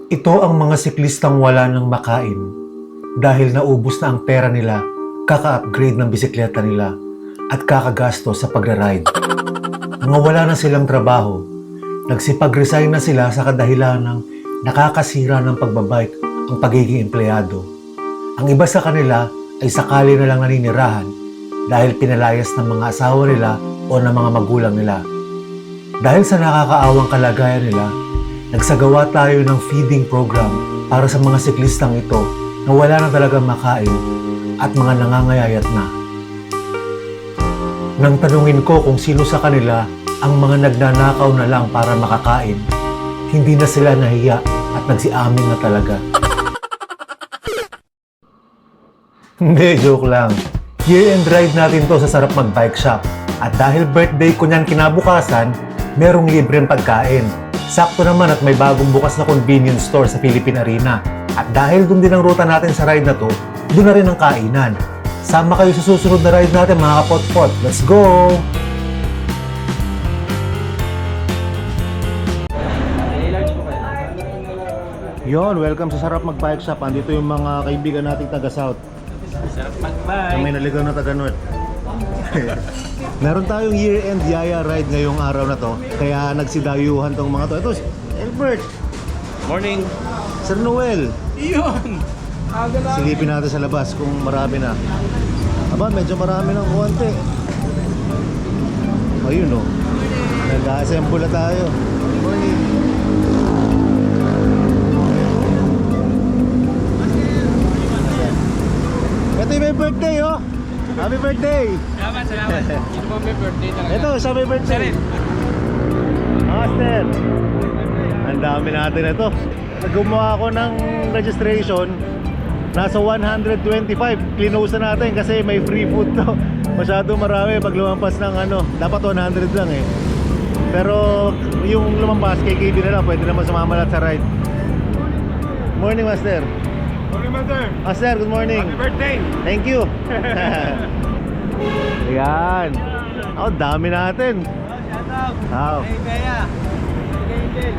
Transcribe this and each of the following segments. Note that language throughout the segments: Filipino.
Ito ang mga siklistang wala nang makain dahil naubos na ang pera nila kaka-upgrade ng bisikleta nila at kakagasto sa pagra-ride. Mga wala na silang trabaho, nagsipag-resign na sila sa kadahilan ng nakakasira ng pagbabike ang pagiging empleyado. Ang iba sa kanila ay sakali na lang naninirahan dahil pinalayas ng mga asawa nila o ng mga magulang nila. Dahil sa nakakaawang kalagayan nila, nagsagawa tayo ng feeding program para sa mga siklistang ito na wala na talagang makain at mga nangangayayat na. Nang tanungin ko kung sino sa kanila ang mga nagnanakaw na lang para makakain, hindi na sila nahiya at nagsiamin na talaga. Hindi, joke lang. Year-end ride natin to sa Sarap Mag-Bike Shop. At dahil birthday ko niyan kinabukasan, merong libreng pagkain. Sakto naman at may bagong bukas na convenience store sa Philippine Arena. At dahil dun din ang ruta natin sa ride na to, dun na rin ang kainan. Sama kayo sa susunod na ride natin mga kapot-pot. Let's go! Yon, welcome sa Sarap Mag-Bike Shop. Andito yung mga kaibigan nating taga-South. Sarap mag-bike. May naligaw na taga-North. Meron tayong year-end yaya ride ngayong araw na to. Kaya nagsidayuhan tong mga to. Ito, Albert! Morning. Sir Noel! Iyon! Silipin natin sa labas kung marami na. Aba, medyo marami ng kuwante. Ayun o. Nag-assemble na tayo. Morning! Ito yung may birthday oh! Happy birthday! Salamat, salamat. Ito po may birthday talaga. Ito, siya may birthday! Master! Ang dami natin ito. Gumawa ako ng registration. Nasa 125. Clinose na natin kasi may free food to. Masyado marami pag lumampas ng ano. Dapat 100 lang eh. Pero yung lumampas kay KD na lang. Pwede naman sumama lahat sa ride. Morning Master. Morning, mother. Master, good morning. Happy birthday. Thank you. Ayan. Oh, dami natin. Wow. Hey, Bea. Hey,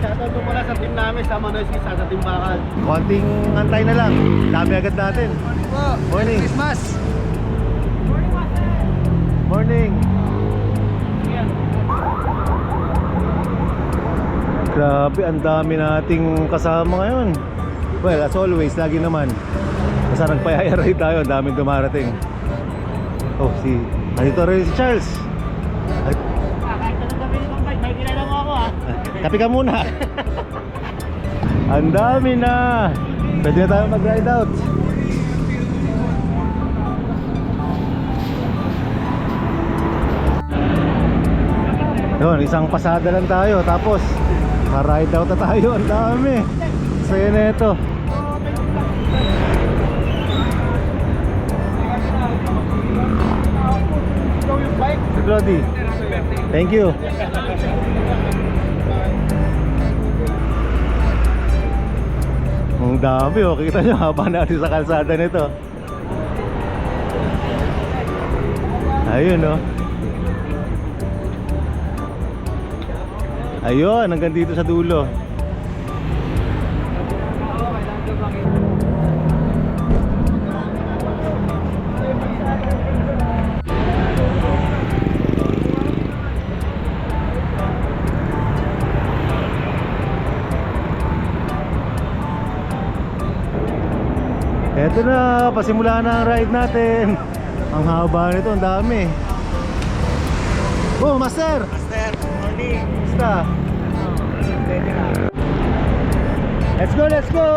shoutout po pala sa team namin sa Manoyski sa Team Bakal. Konting antay na lang. Dami agad natin. Morning. Christmas. Morning. Grabe, ang dami nating kasama ngayon. Well, as always, lagi naman. Basta nagpayayari tayo, ang daming dumarating. Oh, andito rin si Charles. Kahit na gabi itong bike, may kilala mo ako ha. Kapi ka muna. Ang dami na. Pwede na tayo mag-ride out. Yun, isang pasada lang tayo. Tapos, ma-ride out na tayo. Ang dami. Saya na ito. Si Brody. Thank you. Ang dami oh, kita nyo haba natin sa kalsada nito. Ayun oh. Ayun, hanggang dito sa dulo. Eto na, pasimula na ang ride natin. Ang haba nito, ang dami. Oh, Master! Master, morning. Basta. Let's go, let's go!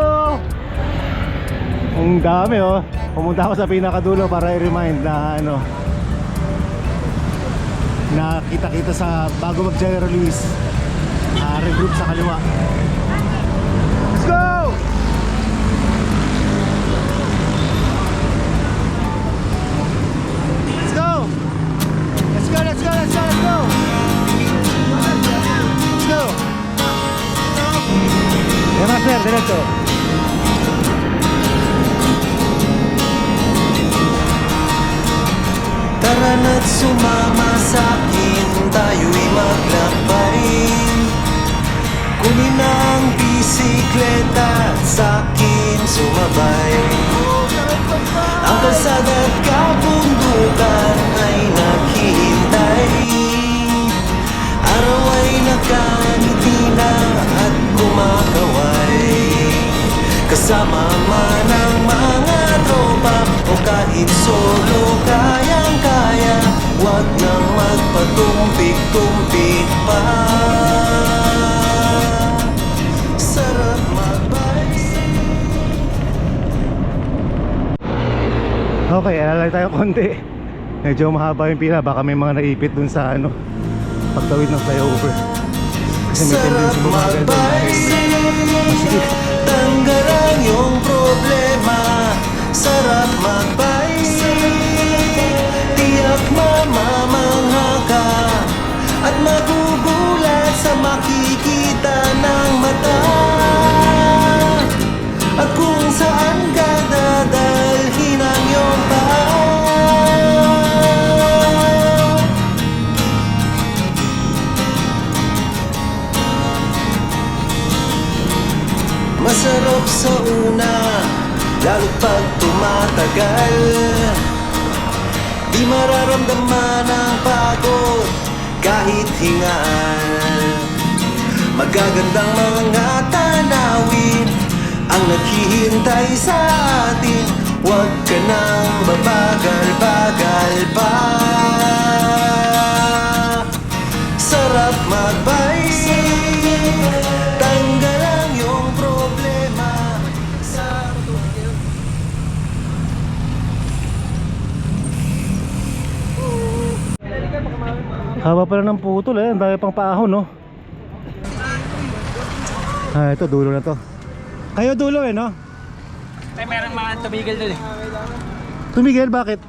Ang dami oh. Pumunta ako sa pinakadulo para i-remind na ano, na kita-kita sa bago mag-general release. Regroup sa kaliwa. Let's go! Let's go! Let's go, let's go, let's go, let's go! Let's go! Yeah, Master, diretso. Tara na't sumama sa'kin, tayo'y maglakbay. Kunin ang sumabay. Ang kalsada at kabundukan ay naghihintay. Araw ay nakangiti na at kumakaway. Kasama man ang mga tropa o kahit solo, kayang-kaya. Huwag nang magpatumpik-tumpik pa. Sarap mag-bike. Okay, alalay tayo konti. Medyo mahaba yung pila, baka may mga naipit dun sa pagtawid ng flyover. Kasi may tendency bumagal dun dahil masikip. Tanggalan yung problema. Sarap mag-bike. Tiyak mamamangha ka at magugulat sa makikita ng mata. At kung saan ka dadalhin ang iyong paa. Masarap sa una, lalo't pag tumatagal. Di mararamdaman ang pagod kahit hingal. Magagandang mga tanawin ang naghihintay sa atin. Huwag ka nang babagal-bagal pa. Sarap mag-bike. Tanggalan yung problema sa Haba pala ng putol ang dami pang paahon, no? Ito dulo na to. Kayo dulo no? Ay, meron mga tumigil dun eh. Tumigil, bakit?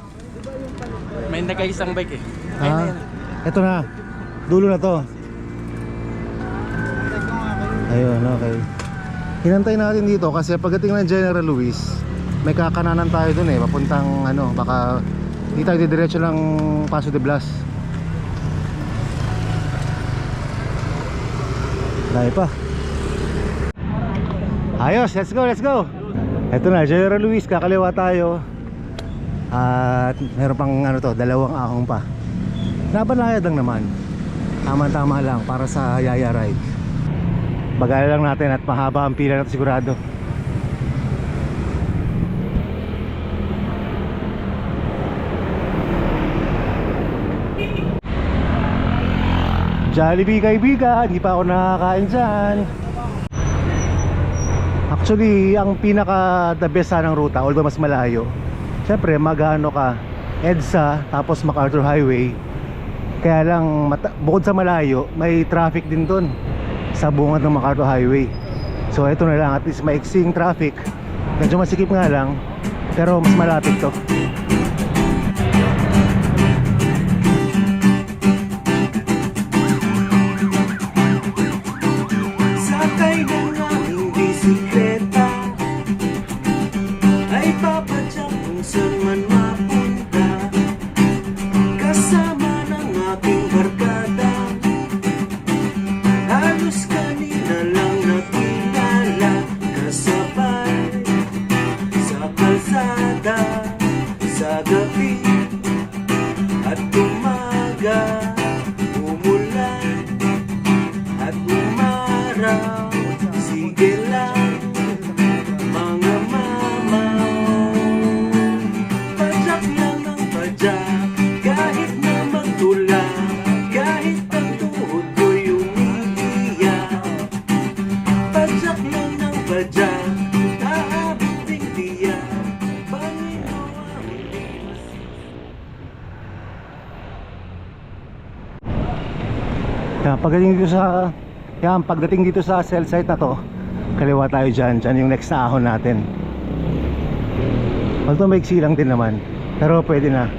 May nag-isang bike eh. Ito na. Dulo na to. Ayun, okay. Hinantay natin dito kasi pagdating ng General Luis, may kakananan tayo dun papuntang baka hindi tayo didiretso ng Paso de Blas. Dahil pa. Ayos, let's go, let's go. Ito na, General Luis, kakaliwa tayo. At meron pang dalawang ahong pa. Nabanayad lang naman. Tama-tama lang para sa Yaya Ride. Bagay lang natin at mahaba ang pila natin sigurado. Jollibee kaibigan, hindi pa ako nakakain dyan. Actually, ang pinaka the best ng ruta, although mas malayo, syempre mag-ano ka, EDSA, tapos MacArthur Highway. Kaya lang, bukod sa malayo, may traffic din dun sa bungad ng MacArthur Highway. So ito na lang, at least maiksing traffic. Medyo masikip nga lang, pero mas malapit to. sakay ng aming bisikleta, ay papadyak kung saan man mapunta. Kasama ng aking barkada, halos kanina lang nakilala. Kasabay sa kalsada, sa gabi at umaga, umulan at umaraw. Sige lang mga mamaw, padyak lang ang padyak, kahit na magtula, kahit ang tuhod ko'y umiiyak. Padyak lang ng padyak, aabot ding tiyak, Panginoon. Pagdating dito sa cell site na to, kaliwa tayo dyan yung next na ahon natin. Although maiksi lang din naman, pero pwede na.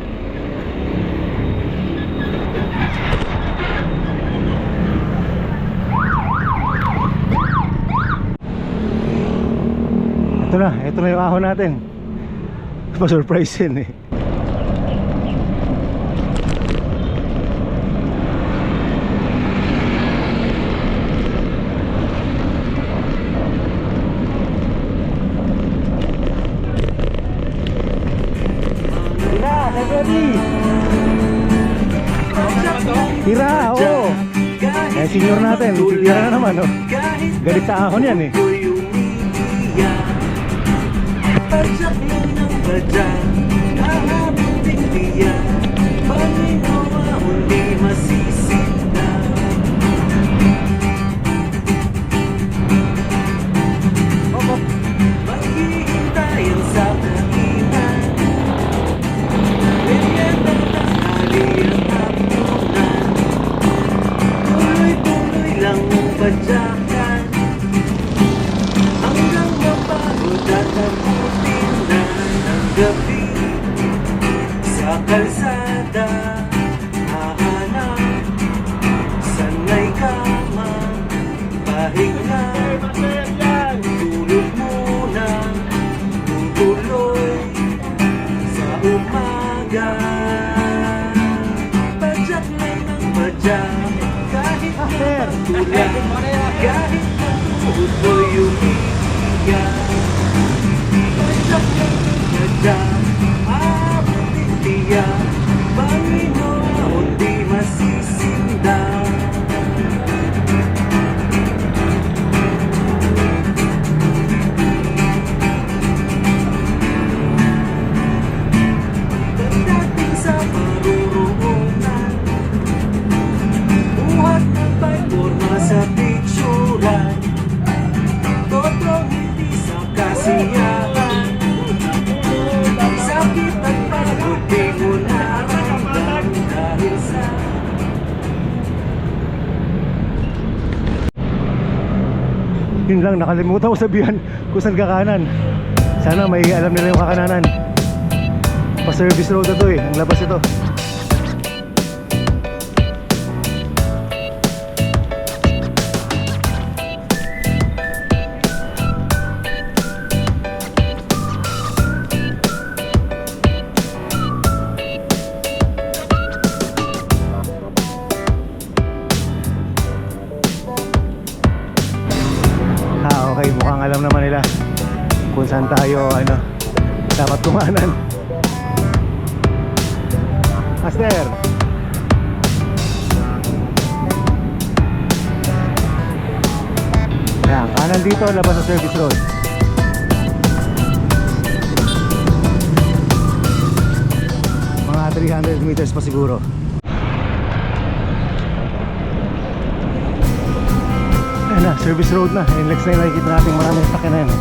Ito na yung ahon natin. Pa-surprise yun Tira, oo. Eh, senior natin. Tira na naman, oh. Galit sa ahon yan, eh. Padyak lang ng padyak, kahabang tingtiyan, Panginoon hindi masisita. Maghihintay ang sa kainan, merienda tanghali ang hapunan, tuloy-tuloy lang ang padyakan, hanggang mapagod at abutin na ng gabi. Sa kalsada hahanap, sanay kama, pahinga, tulog muna, tutuloy sa umaga. Padyak lang ng padyak, kahit matulad, kahit matuloy umiiyak. Padyak lang ng padyak, abutin tiyak, Panginoon di masisinda. Pagdating sa maruroonan, buhat ng pagporma sa picturan, totoong hindi sa kasiyahan, sakit at pagod di mo naramdam dahil sa Yun lang, nakalimutan ko sabihan kung saan kakanan. Sana may alam nila yung kakananan. Pa-service road na to, eh. Ang labas ito. Okay, mukhang alam naman nila kung saan tayo dapat kumanan. Master, ayan, kanan dito, labas sa service road. Mga 300 meters pa siguro. Ayan na, service road na. Inlex na yung nakikita natin, maraming sakyan na yan.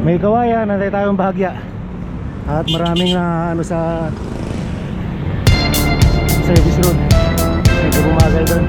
May kawayan, nantay tayong bahagya. At maraming sa service road. Medyo bumagal doon.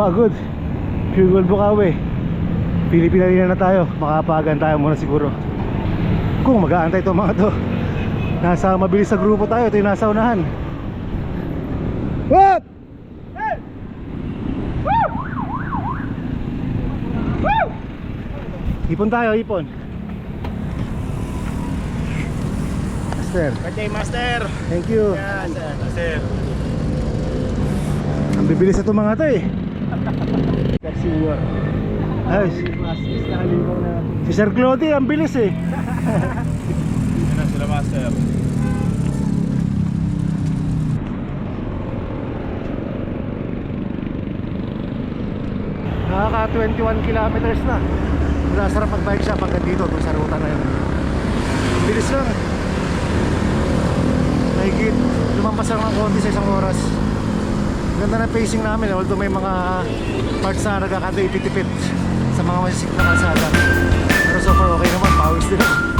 Pagod. Fuel Bukawi. Pilipinalina na tayo. Makapagan tayo muna siguro. Kung mag-aantay itong mga to. Nasa mabilis sa grupo tayo. Ito yung nasa unahan. What? Ipon tayo, ipon. Master. Birthday, Master! Thank you. Yan, Master. Ang bibilis ito mga to eh. Senior. Ay, si Sir Clody, ang bilis eh. Yan na sila, Master. Nakaka 21 kilometers na. Masarap mag-bike siya pagka dito doon sa ruta na yun. Ang bilis lang. Mahigit, lumampas lang ng konti sa isang oras. Ganda na pacing namin, although may mga parts na nagkakatipid-tipid sa mga masisikip na kalsada. Pero so far okay naman, pawis din ako.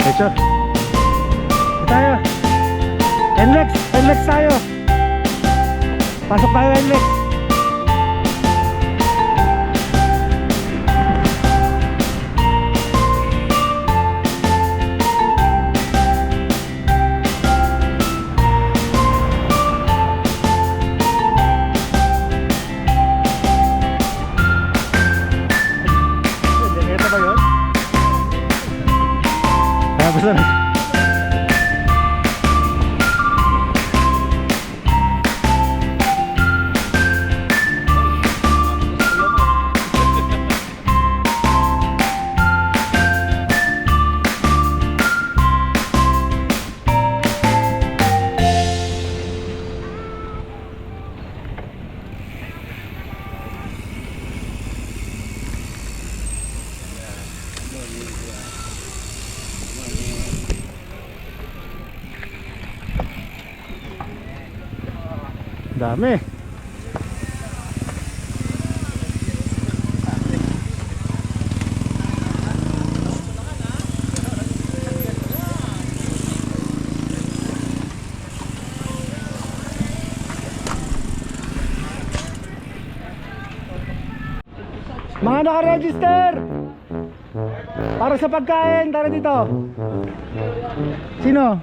Ito tayo. NLEX tayo. Pasok tayo NLEX. Ito ba yun? Tapos na. Dami. Mga naka-register para sa pagkain, tara dito. Sino?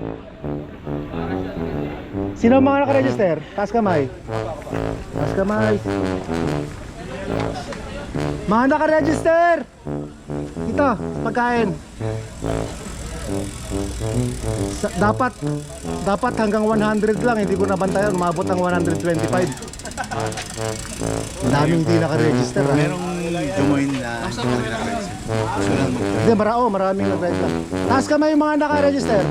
Sino ang mga naka-register? Taas kamay. Taas kamay. Mga naka-register dito, pagkain. Dapat hanggang 100 lang, hindi ko nabantayan, umabot ng 125. Madaming hindi naka-register. Merong Join na hindi, maraming nag-register. Taas kamay yung mga naka-register.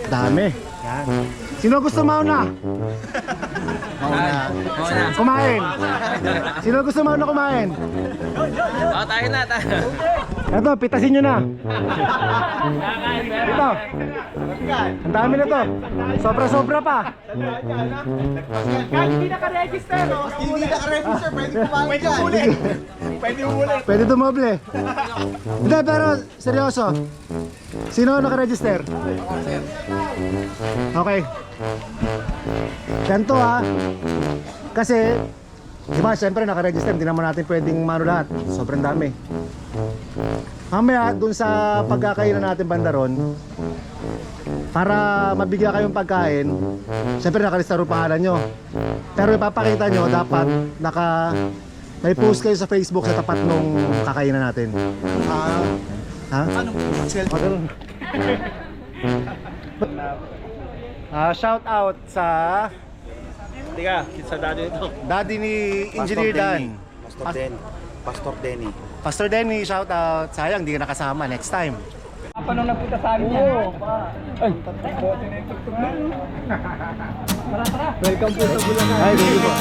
Dami. Yan. Sino gusto mauna? Mauna. Kumain. Sino gusto mauna kumain? Tayo na. Ito, pitasin nyo na. Ito. Ang dami na to. Sobra-sobra pa. Kahit hindi naka-register, no? Hindi naka-register, pwede kumain dyan. Pwede ulit. Pwede dumoble. Hindi, pero seryoso. Sino naka-register? Okay. Ganito ha. Kasi diba, siyempre naka-register, hindi naman natin pwedeng mano lahat. Sobrang dami. Mamaya, dun sa pagkakainan natin bandaron, para mabigyan kayong pagkain, siyempre nakalista rin pangalan nyo. Pero ipapakita nyo, dapat May post kayo sa Facebook sa tapat nung kakainan natin. Ha? Anong selfie? Ganun. Shout out sa Tiga, sa dati nito. daddy ni Engineer Dan. Pastor Denny. Pastor Denny, shout out. Sayang, di ka nakasama. Next time. Paano napunta sa amin yan? Ay, welcome po sa Bulacan. Ay, thank you po.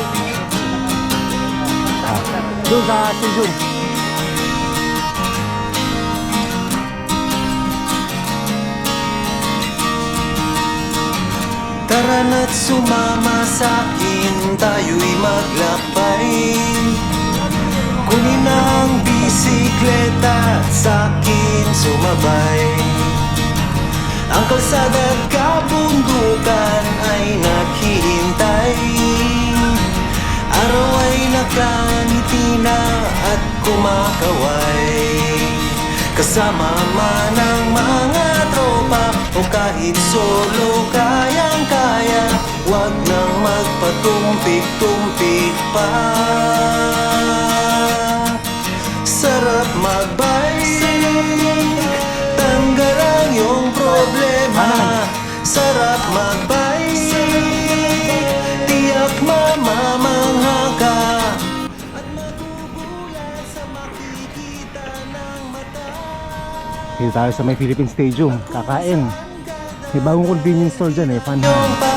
Doon sa station. Tara na't sumama sa'kin, tayo'y maglakbay. Kunin na ang bisikleta at sa'kin sumabay. Ang kalsada at kabundukan ay naghihintay. Araw ay nakangiti na at kumakaway. Kasama man ang mga tropa o kahit solo kayang-kaya. Huwag nang magpatumpik-tumpik pa. Sarap magbike, tanggal ang iyong problema. Sarap magbike, tiyak mamamangha ka. At magugulat sa makikita ng mata. Dito tayo sa may Philippine Stadium. Kakain. May bagong convenience store dyan eh. Fun Yung paa,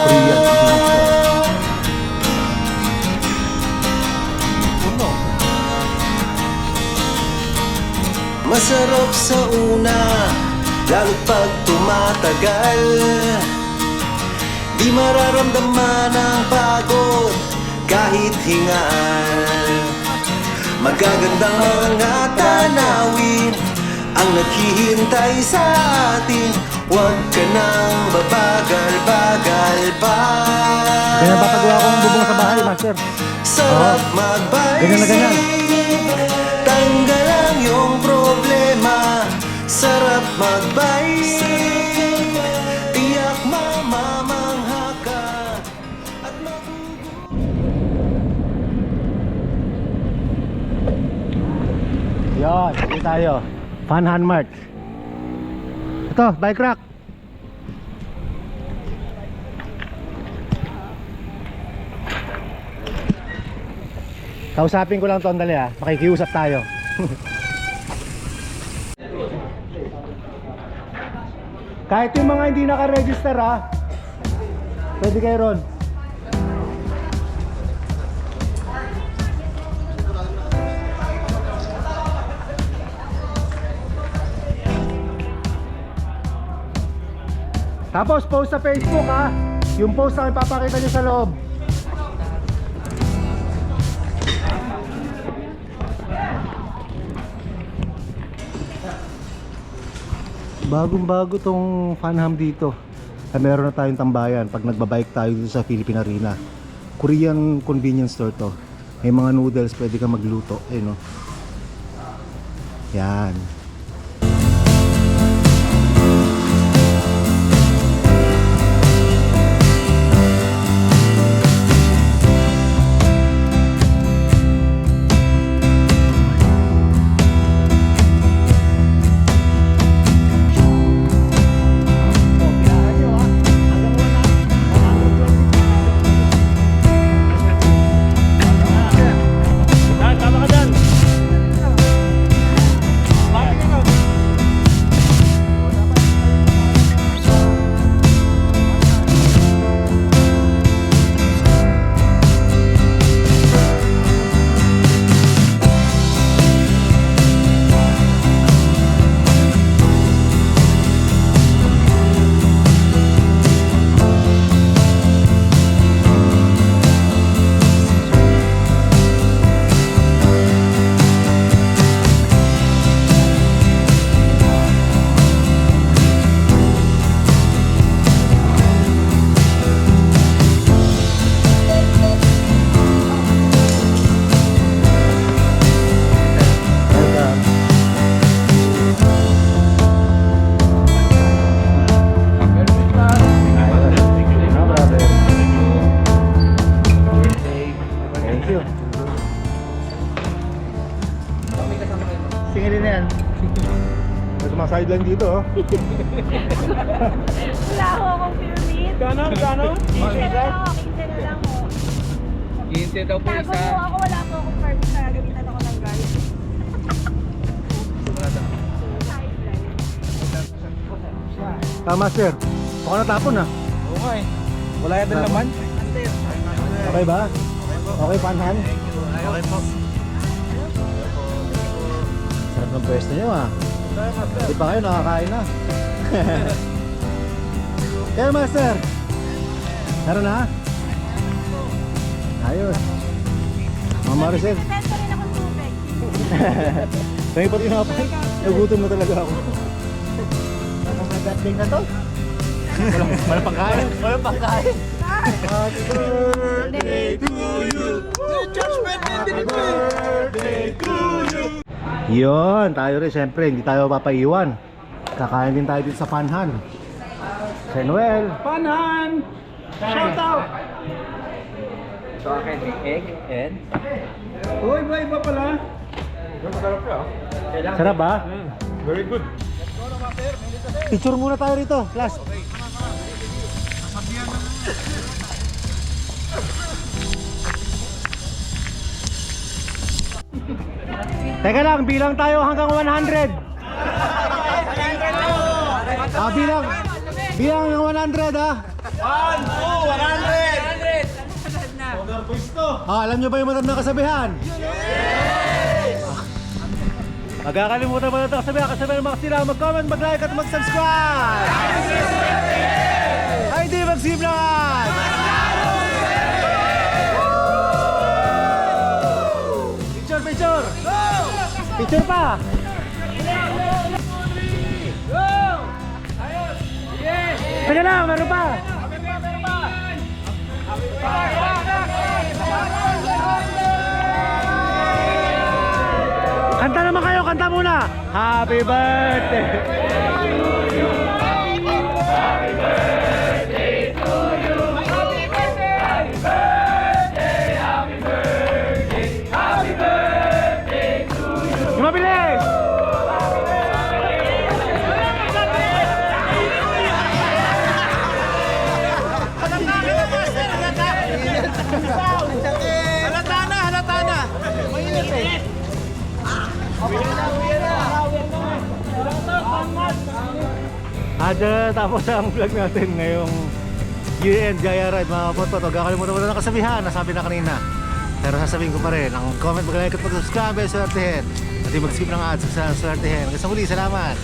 Korean convenience store. masarap sa una, lalo't pag tumatagal. Di mararamdaman ang pagod kahit hingal. Magagandang mga tanawin ang naghihintay sa atin. Huwag ka nang babagal-bagal pa. Ganyan papagawa kong bubong sa bahay, Master. Sarap Ganyan na mag-bicycle, ganyan. tanggal ang iyong problema. Sarap mag-bicycle, tiyak mamamangha ka. At Yan, dito tayo. Funhan Mart. Ito, bike rack. Kausapin ko lang to, andali ah. Makikiusap tayo. Kahit yung mga hindi naka-register ah, pwede kayo ron. Tapos post sa Facebook ha. Yung post na ipapakita nyo sa loob. Bagong bago tong Funham dito. Ay, meron na tayong tambayan pag nagbabike tayo dito sa Philippine Arena. Korean convenience store to. May mga noodles, pwede ka magluto. Ayun no. Yan. Tama ka dyan. sideline dito, oh. Wala ako akong pyramid. Gano? Kinse na lang ako, kinse na lang ako. Hintay daw po Tago isa. mo ako, wala po akong permit na gamitan ako ng guard. Master. Baka natapon, ah. Oo nga eh. Wala yan din naman. Okay ba? Okay, panhan? Okay po. Sarap ng pwesto nyo, ah. Hindi pa kayo nakakain na. Kaya, Master. Tara na. Ayos. Mga Maricel. Nagpipresento rin akong tubig. Kaya pati napay. Nagutom na talaga ako. Dating na to. Walang pangkain. Walang pagkain. Happy birthday to you. Happy birthday to you. Yun, tayo rin siyempre, hindi tayo papaiwan. Kakain din tayo dito sa Panhan. Si Noel. Panhan! Shout out! Ito akin may egg and... Uy, iba pala. Masarap ka. Sarap ba? Very good. Picture muna tayo rito, last. Teka lang, bilang tayo hanggang 100. Bilang ng 100, ha. 100. Alam nyo ba yung matandang kasabihan? Magkakalimutan mo na ito kasabihan. Kasabihan mga sila mag-comment, mag-like at mag-subscribe. Ay di magsimlan! Picture! Picture pa! Teka lang, meron pa! Kanta naman kayo, kanta muna! Happy birthday! Yung mabilis! Halata na. Mainit eh. Tapos ang vlog natin ngayong year-end Gaya Ride mga kapot. Kakalimutan mo na ng kasabihan, nasabi na kanina. Pero sasabihin ko pa rin, ang comment, mag-like at mag-subscribe ay swertihin. At yung mag-skip ng ads sa swertihin. Hanggang sa muli, salamat!